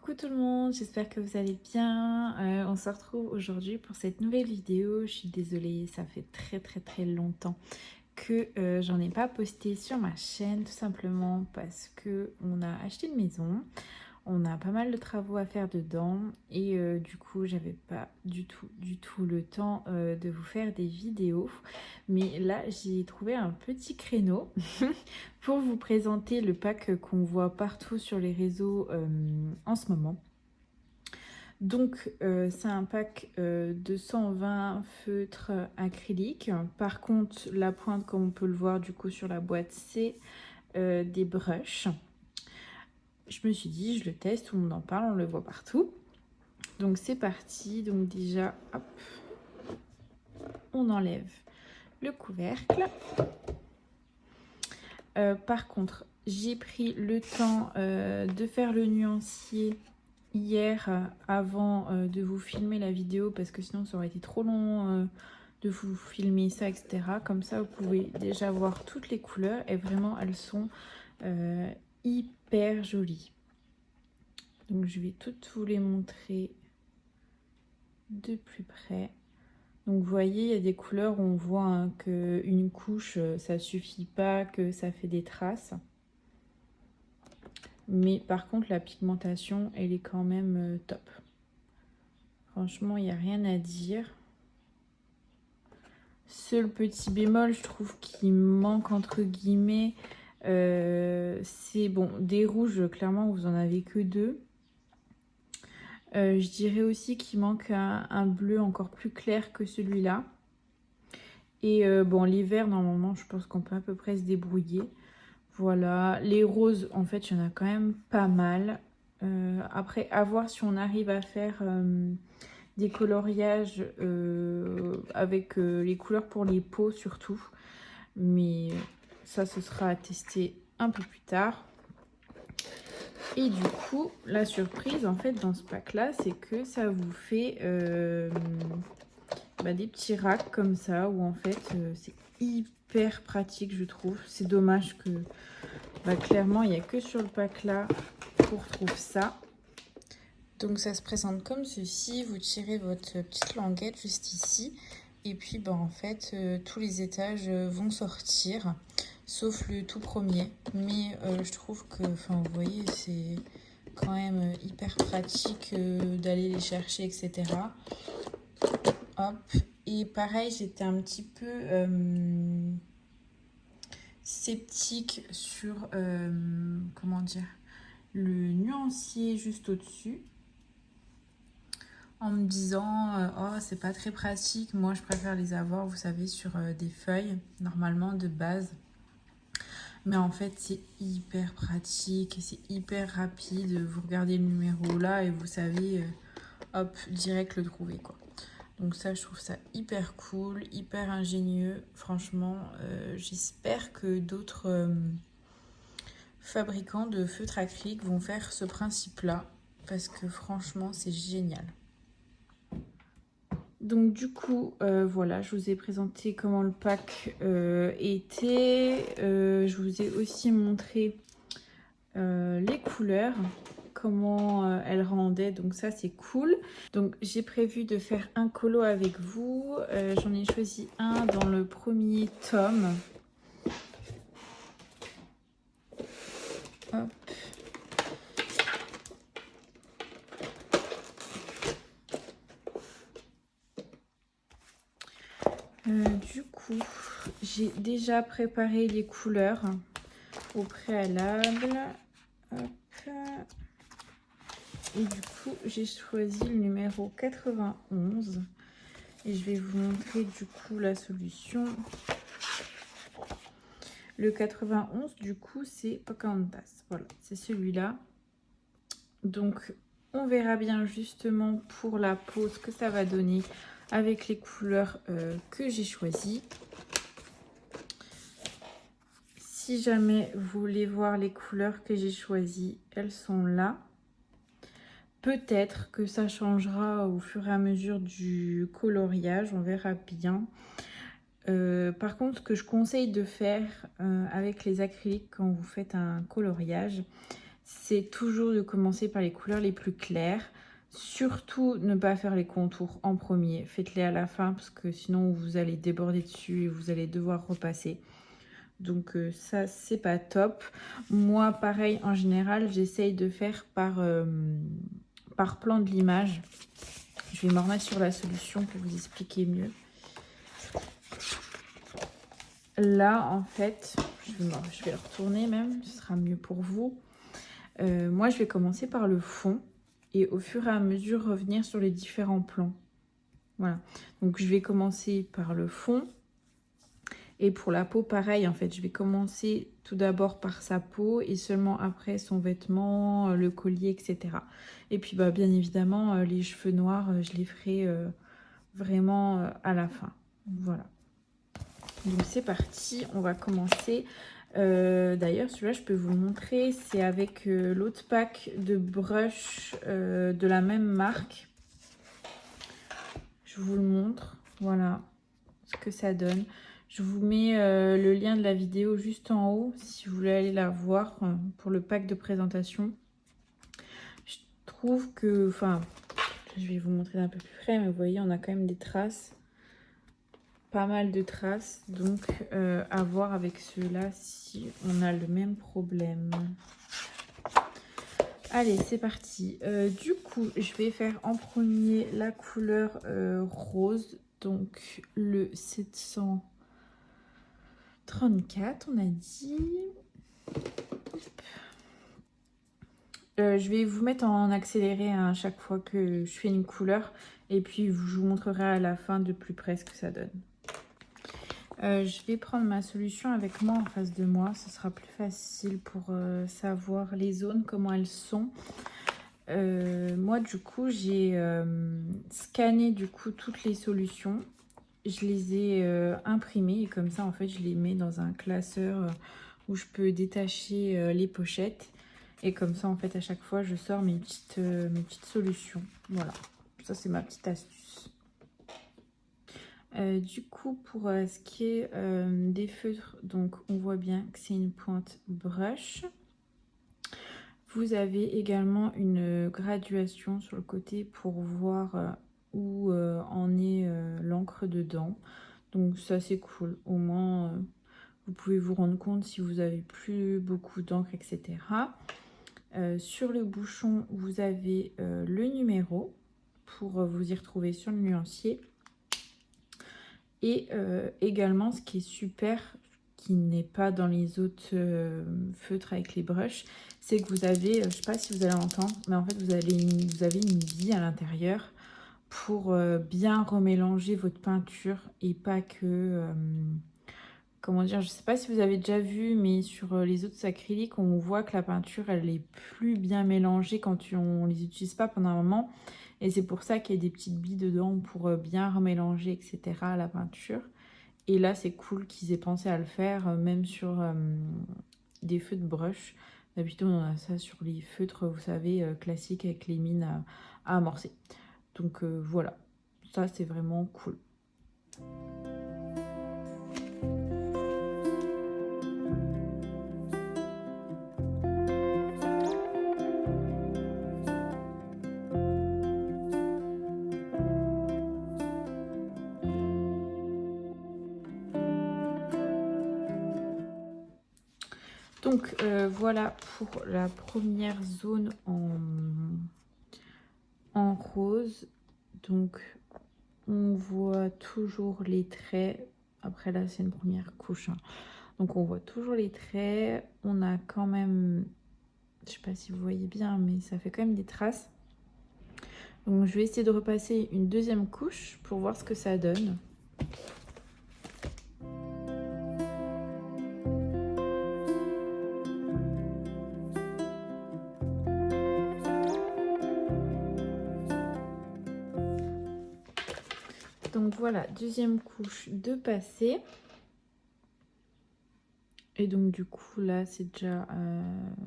Coucou tout le monde, j'espère que vous allez bien. On se retrouve aujourd'hui pour cette nouvelle vidéo. Je suis désolée, ça fait très longtemps que j'en ai pas posté sur ma chaîne, tout simplement parce que on a acheté une maison. On a pas mal de travaux à faire dedans et du coup j'avais pas du tout le temps de vous faire des vidéos. Mais là j'ai trouvé un petit créneau pour vous présenter le pack qu'on voit partout sur les réseaux en ce moment. Donc c'est un pack de 120 feutres acryliques. Par contre la pointe, comme on peut le voir du coup sur la boîte, c'est des brushes. Je me suis dit je le teste, tout le monde en parle, on le voit partout. Donc c'est parti. Donc déjà hop, on enlève le couvercle. Par contre j'ai pris le temps de faire le nuancier hier avant de vous filmer la vidéo, parce que sinon ça aurait été trop long de vous filmer ça, etc. Comme ça vous pouvez déjà voir toutes les couleurs et vraiment elles sont hyper jolies. Donc je vais toutes vous les montrer de plus près. Donc vous voyez, il y a des couleurs où on voit hein, qu'une couche ça suffit pas, que ça fait des traces. Mais par contre la pigmentation elle est quand même top. Franchement il n'y a rien à dire. Seul petit bémol, je trouve, qui manque entre guillemets, c'est bon, des rouges, clairement vous en avez que deux. Je dirais aussi qu'il manque un bleu encore plus clair que celui-là. Et bon, l'hiver, normalement, je pense qu'on peut à peu près se débrouiller. Voilà, les roses, en fait, il y en a quand même pas mal. Après, à voir si on arrive à faire des coloriages avec les couleurs pour les peaux surtout. Mais ça, ce sera à tester un peu plus tard. Et du coup, la surprise, en fait, dans ce pack-là, c'est que ça vous fait des petits racks comme ça, où en fait, c'est hyper pratique, je trouve. C'est dommage que, clairement, il n'y a que sur le pack-là qu'on retrouve ça. Donc, ça se présente comme ceci. Vous tirez votre petite languette juste ici. Et puis, en fait, tous les étages vont sortir, sauf le tout premier. Mais je trouve que, vous voyez, c'est quand même hyper pratique d'aller les chercher, etc. Hop. Et pareil, j'étais un petit peu sceptique sur, comment dire, le nuancier juste au-dessus. En me disant oh c'est pas très pratique, moi je préfère les avoir vous savez sur des feuilles normalement de base, mais en fait c'est hyper pratique et c'est hyper rapide. Vous regardez le numéro là et vous savez hop direct le trouver quoi. Donc ça je trouve ça hyper cool, hyper ingénieux franchement. J'espère que d'autres fabricants de feutres acryliques vont faire ce principe là, parce que franchement c'est génial. Donc du coup, voilà, je vous ai présenté comment le pack était. Je vous ai aussi montré les couleurs, comment elles rendaient. Donc ça, c'est cool. Donc j'ai prévu de faire un colo avec vous. J'en ai choisi un dans le premier tome. Hop. Du coup, j'ai déjà préparé les couleurs au préalable. Hop. Et du coup, j'ai choisi le numéro 91. Et je vais vous montrer du coup la solution. Le 91, du coup, c'est Pocahontas. Voilà, c'est celui-là. Donc, on verra bien justement pour la peau ce que ça va donner avec les couleurs que j'ai choisies. Si jamais vous voulez voir les couleurs que j'ai choisies, elles sont là. Peut-être que ça changera au fur et à mesure du coloriage, on verra bien. Par contre, ce que je conseille de faire avec les acryliques quand vous faites un coloriage, c'est toujours de commencer par les couleurs les plus claires. Surtout ne pas faire les contours en premier, faites-les à la fin parce que sinon vous allez déborder dessus et vous allez devoir repasser. Donc ça c'est pas top. Moi pareil, en général j'essaye de faire par plan de l'image. Je vais me remettre sur la solution pour vous expliquer mieux. Là en fait, je vais le retourner même, ce sera mieux pour vous. Moi je vais commencer par le fond et au fur et à mesure revenir sur les différents plans. Voilà, donc je vais commencer par le fond. Et pour la peau, pareil, en fait, je vais commencer tout d'abord par sa peau et seulement après son vêtement, le collier, etc. Et puis, bah, bien évidemment, les cheveux noirs, je les ferai vraiment à la fin. Voilà. Donc, c'est parti. On va commencer. D'ailleurs, celui-là, je peux vous le montrer. C'est avec l'autre pack de brush de la même marque. Je vous le montre. Voilà ce que ça donne. Je vous mets le lien de la vidéo juste en haut si vous voulez aller la voir pour le pack de présentation. Je trouve que, enfin, je vais vous montrer d'un peu plus près, mais vous voyez, on a quand même des traces, pas mal de traces. Donc, à voir avec ceux-là si on a le même problème. Allez, c'est parti. Du coup, je vais faire en premier la couleur rose, donc le 734, on a dit. Je vais vous mettre en accéléré à chaque fois que je fais une couleur et puis je vous montrerai à la fin de plus près ce que ça donne. Je vais prendre ma solution avec moi en face de moi, ce sera plus facile pour savoir les zones, comment elles sont. Moi du coup j'ai scanné du coup toutes les solutions, je les ai imprimées et comme ça en fait je les mets dans un classeur où je peux détacher les pochettes. Et comme ça, en fait, à chaque fois, je sors mes petites solutions. Voilà, ça, c'est ma petite astuce. Du coup, pour ce qui est des feutres, donc on voit bien que c'est une pointe brush. Vous avez également une graduation sur le côté pour voir où en est l'encre dedans. Donc ça, c'est cool. Au moins, vous pouvez vous rendre compte si vous avez plus beaucoup d'encre, etc. Sur le bouchon, vous avez le numéro pour vous y retrouver sur le nuancier. Et également, ce qui est super, qui n'est pas dans les autres feutres avec les brushes, c'est que vous avez, je ne sais pas si vous allez entendre, mais en fait, vous avez une bille à l'intérieur pour bien remélanger votre peinture et pas que... comment dire, je sais pas si vous avez déjà vu, mais sur les autres acryliques, on voit que la peinture, elle est plus bien mélangée quand on les utilise pas pendant un moment. Et c'est pour ça qu'il y a des petites billes dedans pour bien remélanger, etc. la peinture. Et là, c'est cool qu'ils aient pensé à le faire, même sur des feutres de brush. D'habitude, on a ça sur les feutres, vous savez, classiques avec les mines à amorcer. Donc voilà, ça c'est vraiment cool. Donc voilà pour la première zone en rose. Donc on voit toujours les traits. Après là c'est une première couche. Hein. Donc on voit toujours les traits. On a quand même, je sais pas si vous voyez bien, mais ça fait quand même des traces. Donc je vais essayer de repasser une deuxième couche pour voir ce que ça donne. Donc voilà, deuxième couche de passé. Et donc du coup là c'est déjà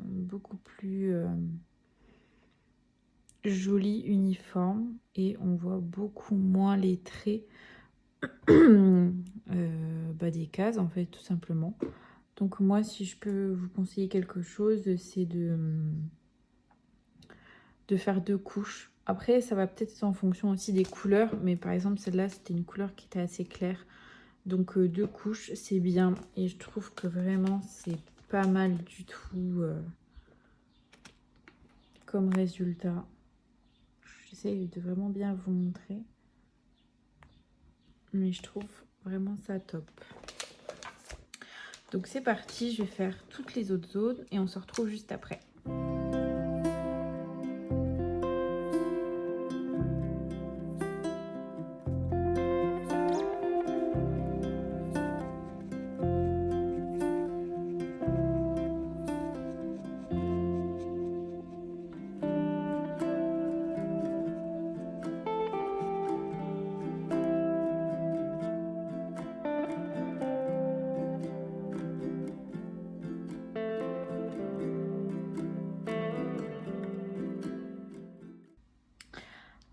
beaucoup plus joli, uniforme. Et on voit beaucoup moins les traits des cases en fait tout simplement. Donc moi, si je peux vous conseiller quelque chose, c'est de faire 2 couches. Après, ça va peut-être être en fonction aussi des couleurs, mais par exemple, celle-là, c'était une couleur qui était assez claire. Donc 2 couches, c'est bien. Et je trouve que vraiment, c'est pas mal du tout comme résultat. J'essaie de vraiment bien vous montrer. Mais je trouve vraiment ça top. Donc c'est parti, je vais faire toutes les autres zones et on se retrouve juste après.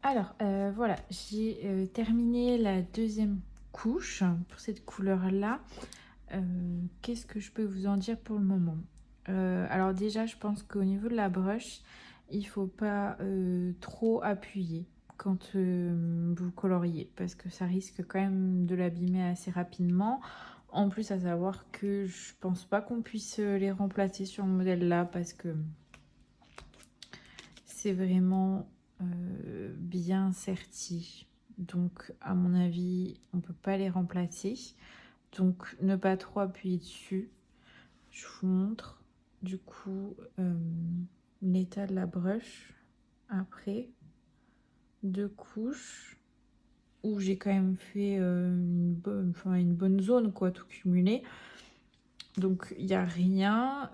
Alors voilà, j'ai terminé la deuxième couche pour cette couleur-là. Qu'est-ce que je peux vous en dire pour le moment? Alors déjà, je pense qu'au niveau de la brush, il faut pas trop appuyer quand vous coloriez parce que ça risque quand même de l'abîmer assez rapidement. En plus, à savoir que je pense pas qu'on puisse les remplacer sur le modèle là parce que c'est vraiment bien serti. Donc, à mon avis, on peut pas les remplacer. Donc, ne pas trop appuyer dessus. Je vous montre du coup l'état de la brush après 2 couches où j'ai quand même fait une bonne zone quoi, tout cumulé. Donc il n'y a rien.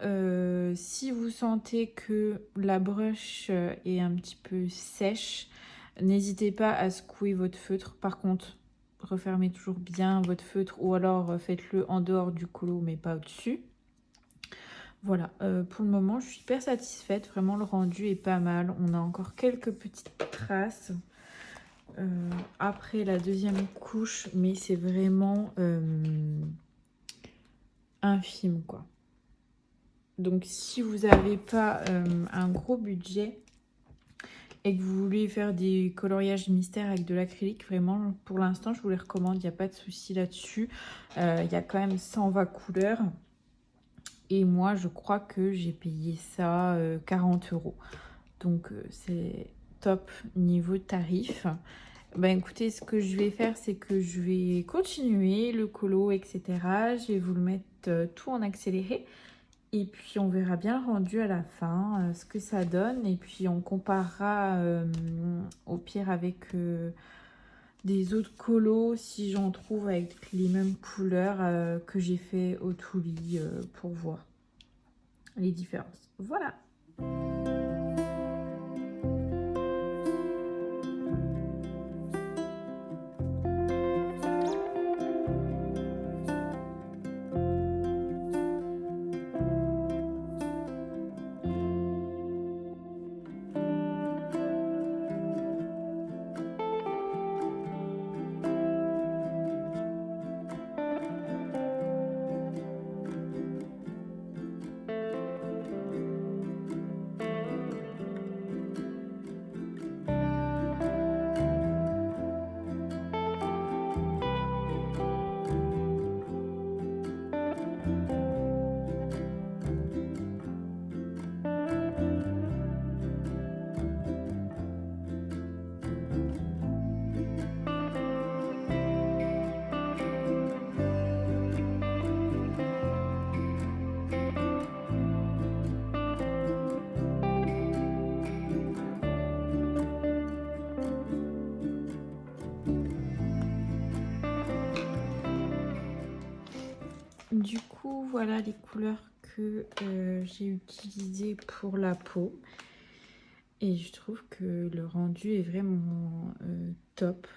Si vous sentez que la brush est un petit peu sèche, n'hésitez pas à secouer votre feutre. Par contre, refermez toujours bien votre feutre ou alors faites-le en dehors du colo mais pas au-dessus. Voilà, pour le moment, je suis hyper satisfaite. Vraiment, le rendu est pas mal. On a encore quelques petites traces après la deuxième couche, mais c'est vraiment infime, quoi. Donc, si vous n'avez pas un gros budget et que vous voulez faire des coloriages mystères avec de l'acrylique, vraiment, pour l'instant, je vous les recommande. Il n'y a pas de souci là-dessus. Il y a quand même 120 couleurs. Et moi, je crois que j'ai payé ça 40 €. Donc, c'est top niveau tarif. Ben écoutez, ce que je vais faire, c'est que je vais continuer le colo, etc. Je vais vous le mettre tout en accéléré. Et puis, on verra bien le rendu à la fin, ce que ça donne. Et puis, on comparera au pire avec des autres colos, si j'en trouve avec les mêmes couleurs que j'ai fait au Touli pour voir les différences. Voilà. Du coup, voilà les couleurs que j'ai utilisées pour la peau. Et je trouve que le rendu est vraiment top.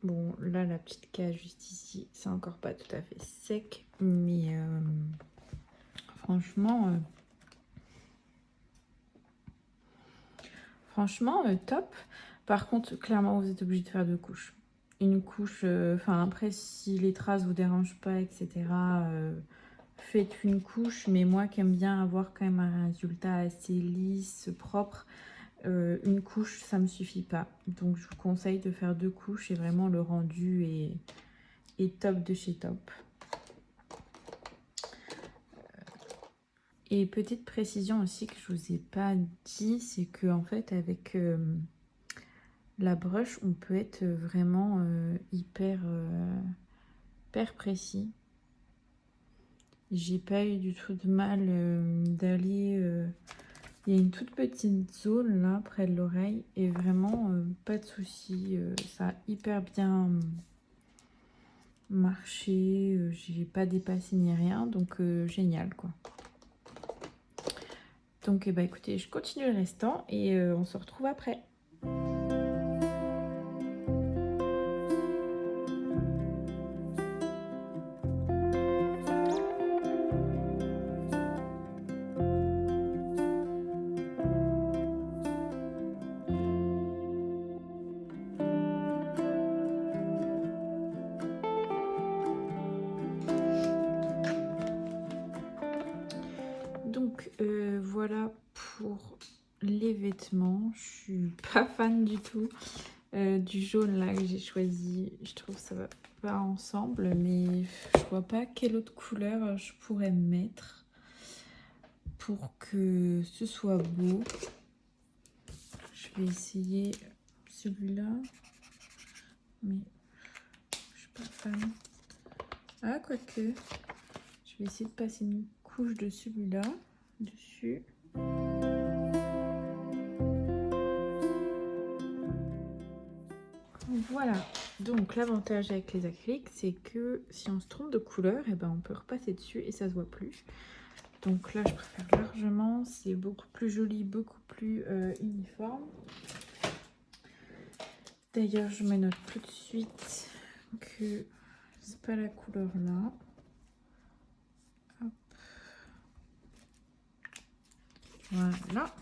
Bon, là, la petite case juste ici, c'est encore pas tout à fait sec. Mais franchement, top. Par contre, clairement, vous êtes obligé de faire 2 couches. Une couche, enfin après, si les traces vous dérangent pas, etc., faites une couche, mais moi qui aime bien avoir quand même un résultat assez lisse, propre, une couche ça me suffit pas. Donc je vous conseille de faire 2 couches et vraiment le rendu est top de chez top. Et petite précision aussi que je vous ai pas dit, c'est que en fait avec la brush on peut être vraiment hyper précis. J'ai pas eu du tout de mal d'aller. Il y a une toute petite zone là près de l'oreille et vraiment pas de souci. Ça a hyper bien marché. J'ai pas dépassé ni rien, donc génial quoi. Donc bah, écoutez, je continue le restant et on se retrouve après. Donc voilà pour les vêtements. Je suis pas fan du tout du jaune là que j'ai choisi. Je trouve que ça va pas ensemble, mais je vois pas quelle autre couleur je pourrais mettre pour que ce soit beau. Je vais essayer celui-là, mais je suis pas fan. Ah, quoique, je vais essayer de passer une couche de celui-là dessus. Voilà, donc l'avantage avec les acryliques, c'est que si on se trompe de couleur, et ben on peut repasser dessus et ça se voit plus. Donc là, je préfère largement, c'est beaucoup plus joli, beaucoup plus uniforme. D'ailleurs, je me note tout de suite que c'est pas la couleur là. Hop. Voilà.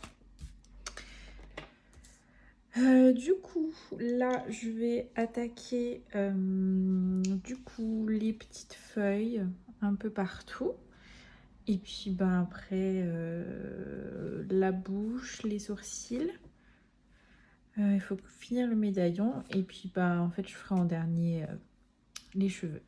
Du coup, là, je vais attaquer du coup les petites feuilles un peu partout. Et puis ben après la bouche, les sourcils. Il faut finir le médaillon et puis bah en fait je ferai en dernier les cheveux.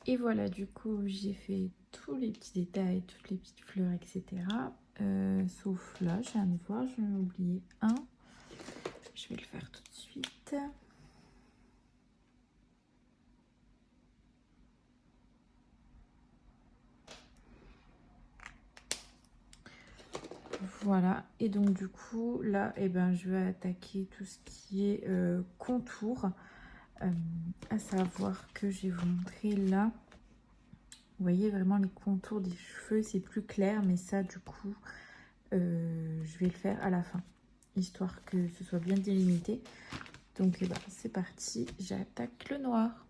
Et voilà, du coup j'ai fait tous les petits détails, toutes les petites fleurs, etc. Sauf là, je viens de voir, j'en ai oublié un. Je vais le faire tout de suite. Voilà, et donc du coup là eh ben, je vais attaquer tout ce qui est contour, à savoir que je vais vous montrer là, vous voyez vraiment les contours des cheveux, c'est plus clair, mais ça du coup je vais le faire à la fin, histoire que ce soit bien délimité. Donc eh ben, c'est parti, j'attaque le noir.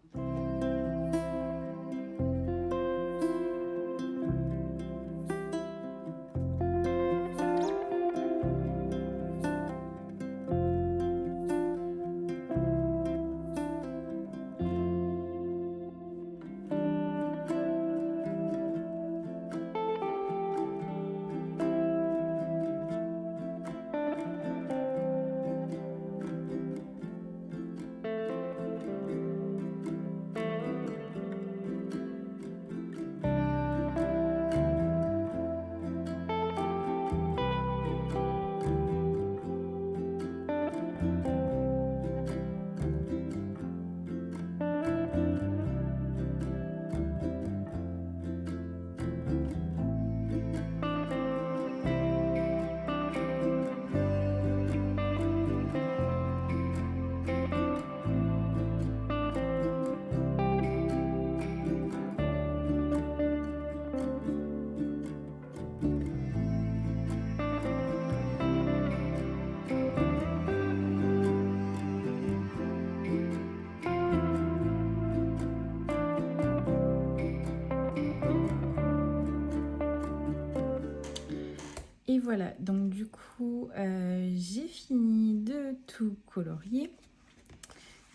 voilà, donc du coup, j'ai fini de tout colorier.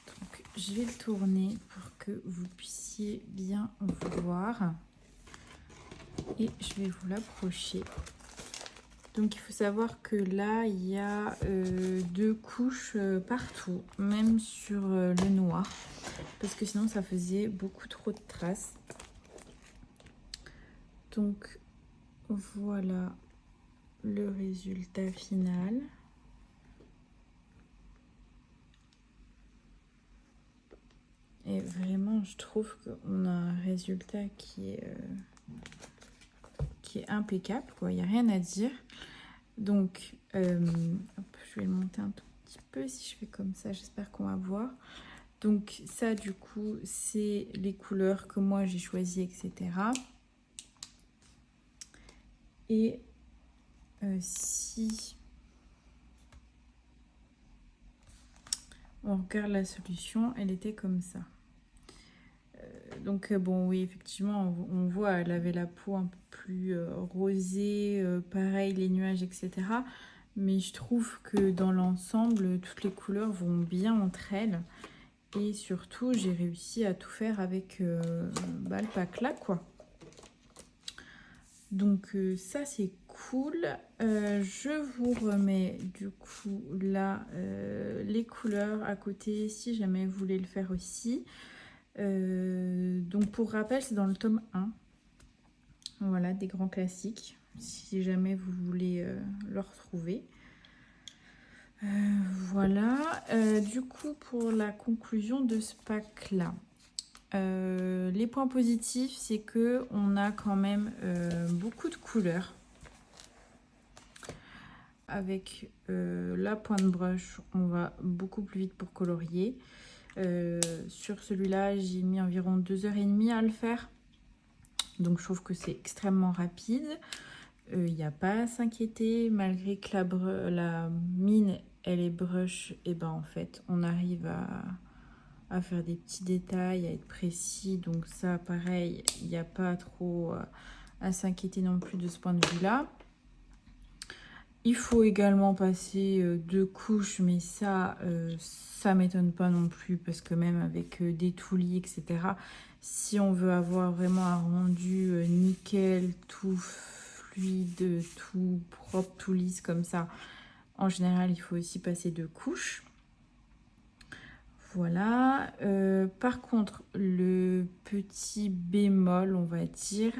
Donc, je vais le tourner pour que vous puissiez bien voir. Et je vais vous l'approcher. Donc, il faut savoir que là, il y a 2 couches partout, même sur le noir. Parce que sinon, ça faisait beaucoup trop de traces. Donc, voilà le résultat final. Et vraiment, je trouve qu'on a un résultat qui est impeccable, quoi. Il n'y a rien à dire. Donc, hop, je vais le monter un tout petit peu. Si je fais comme ça, j'espère qu'on va voir. Donc, ça, du coup, c'est les couleurs que moi, j'ai choisies, etc. Et si on regarde la solution, elle était comme ça. Donc bon, oui, effectivement, on voit, elle avait la peau un peu plus rosée, pareil, les nuages, etc. Mais je trouve que dans l'ensemble, toutes les couleurs vont bien entre elles. Et surtout, j'ai réussi à tout faire avec le pack là, quoi. Donc ça, c'est cool. Je vous remets du coup là les couleurs à côté si jamais vous voulez le faire aussi. Donc pour rappel, c'est dans le tome 1. Voilà, des grands classiques, si jamais vous voulez le retrouver. Voilà, du coup pour la conclusion de ce pack là, les points positifs, c'est que on a quand même beaucoup de couleurs. Avec la pointe brush, on va beaucoup plus vite pour colorier. Sur celui-là, j'ai mis environ 2h30 à le faire. Donc je trouve que c'est extrêmement rapide. Il n'y a pas à s'inquiéter, malgré que la mine elle est brush, et ben en fait on arrive à faire des petits détails, à être précis. Donc ça pareil, il n'y a pas trop à s'inquiéter non plus de ce point de vue là. Il faut également passer 2 couches, mais ça m'étonne pas non plus, parce que même avec des toulis, etc., si on veut avoir vraiment un rendu nickel, tout fluide, tout propre, tout lisse comme ça, en général, il faut aussi passer 2 couches. Voilà. Par contre, le petit bémol, on va dire,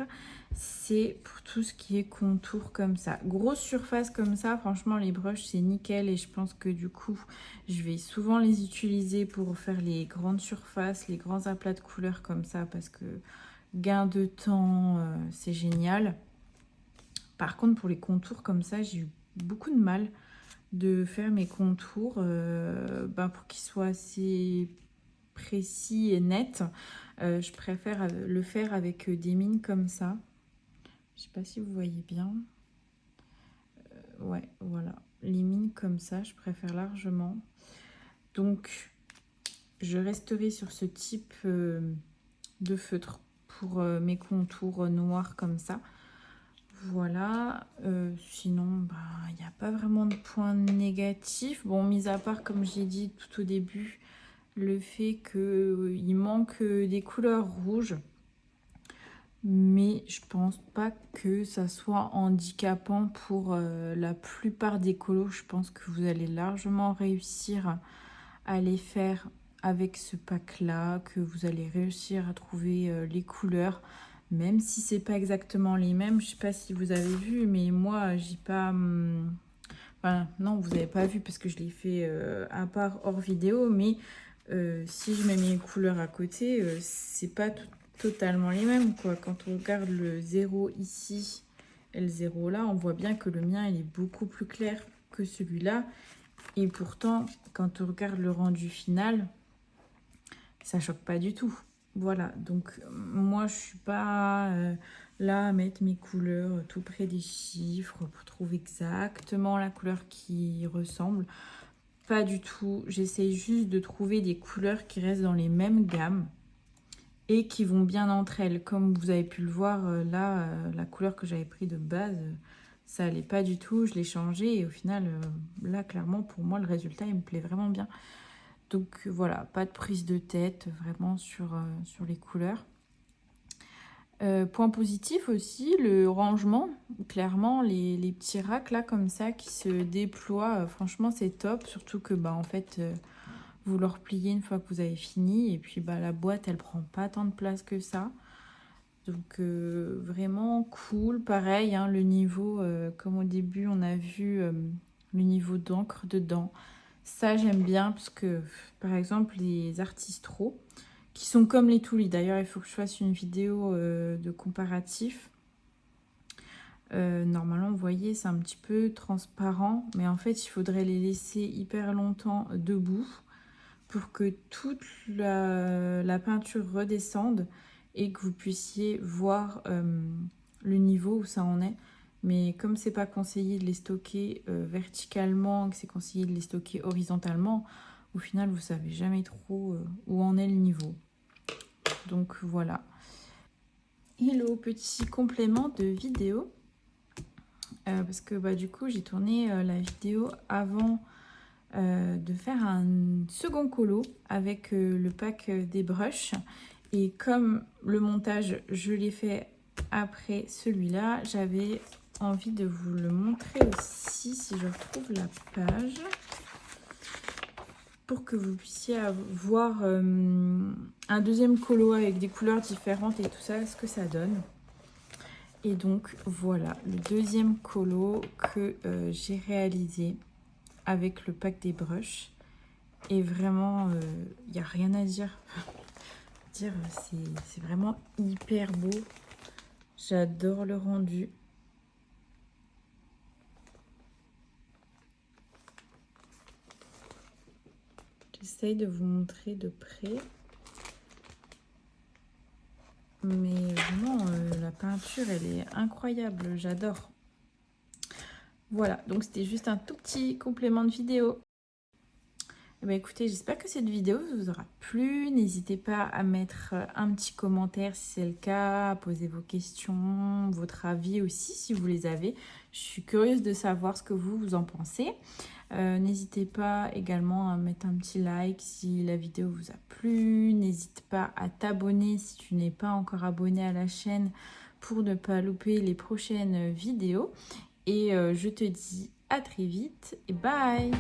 c'est pour tout ce qui est contour comme ça. Grosse surface comme ça, franchement, les brushes, c'est nickel. Et je pense que du coup, je vais souvent les utiliser pour faire les grandes surfaces, les grands aplats de couleurs comme ça, parce que gain de temps, c'est génial. Par contre, pour les contours comme ça, j'ai eu beaucoup de mal de faire mes contours pour qu'ils soient assez précis et nets. Je préfère le faire avec des mines comme ça. Je sais pas si vous voyez bien. Ouais, voilà. Les mines comme ça, je préfère largement. Donc, je resterai sur ce type de feutre pour mes contours noirs comme ça. Voilà, sinon, il n'y a pas vraiment de points négatifs. Bon, mis à part, comme j'ai dit tout au début, le fait qu'il manque des couleurs rouges. Mais je pense pas que ça soit handicapant pour la plupart des colos. Je pense que vous allez largement réussir à les faire avec ce pack-là, que vous allez réussir à trouver les couleurs. Même si c'est pas exactement les mêmes, je sais pas si vous avez vu, mais moi j'ai pas... Enfin, non, vous n'avez pas vu parce que je l'ai fait à part hors vidéo, mais si je mets mes couleurs à côté, c'est pas totalement les mêmes, quoi. Quand on regarde le 0 ici et le 0 là, on voit bien que le mien il est beaucoup plus clair que celui-là. Et pourtant, quand on regarde le rendu final, ça choque pas du tout. Voilà, donc moi je suis pas là à mettre mes couleurs tout près des chiffres pour trouver exactement la couleur qui ressemble. Pas du tout, j'essaye juste de trouver des couleurs qui restent dans les mêmes gammes et qui vont bien entre elles. Comme vous avez pu le voir là, la couleur que j'avais pris de base, ça allait pas du tout, je l'ai changé et au final, là, clairement, pour moi, le résultat, il me plaît vraiment bien. Donc voilà, pas de prise de tête vraiment sur les couleurs. Point positif aussi, le rangement. Clairement, les petits racks là comme ça qui se déploient, franchement c'est top. Surtout que bah en fait, vous le repliez une fois que vous avez fini. Et puis bah la boîte elle prend pas tant de place que ça. Donc vraiment cool. Pareil, hein, le niveau, comme au début on a vu le niveau d'encre dedans. Ça j'aime bien parce que par exemple les Artistro qui sont comme les Tuli. D'ailleurs, il faut que je fasse une vidéo de comparatif. Normalement, vous voyez, c'est un petit peu transparent. Mais en fait, il faudrait les laisser hyper longtemps debout pour que toute la peinture redescende et que vous puissiez voir le niveau où ça en est. Mais comme c'est pas conseillé de les stocker verticalement, que c'est conseillé de les stocker horizontalement, au final, vous savez jamais trop où en est le niveau. Donc voilà. Hello, petit complément de vidéo. Parce que bah, du coup, j'ai tourné la vidéo avant de faire un second colo avec le pack des brushes. Et comme le montage, je l'ai fait après celui-là, j'avais envie de vous le montrer aussi si je retrouve la page. Pour que vous puissiez voir un deuxième colo avec des couleurs différentes et tout ça, ce que ça donne. Et donc voilà, le deuxième colo que j'ai réalisé avec le pack des brushes. Et vraiment, il n'y a rien à dire. C'est vraiment hyper beau. J'adore le rendu. J'essaye de vous montrer de près. Mais vraiment, la peinture, elle est incroyable. J'adore. Voilà, donc c'était juste un tout petit complément de vidéo. Eh bien, écoutez, j'espère que cette vidéo vous aura plu. N'hésitez pas à mettre un petit commentaire si c'est le cas, à poser vos questions, votre avis aussi si vous les avez. Je suis curieuse de savoir ce que vous en pensez. N'hésitez pas également à mettre un petit like si la vidéo vous a plu. N'hésite pas à t'abonner si tu n'es pas encore abonné à la chaîne pour ne pas louper les prochaines vidéos. Et je te dis à très vite et bye!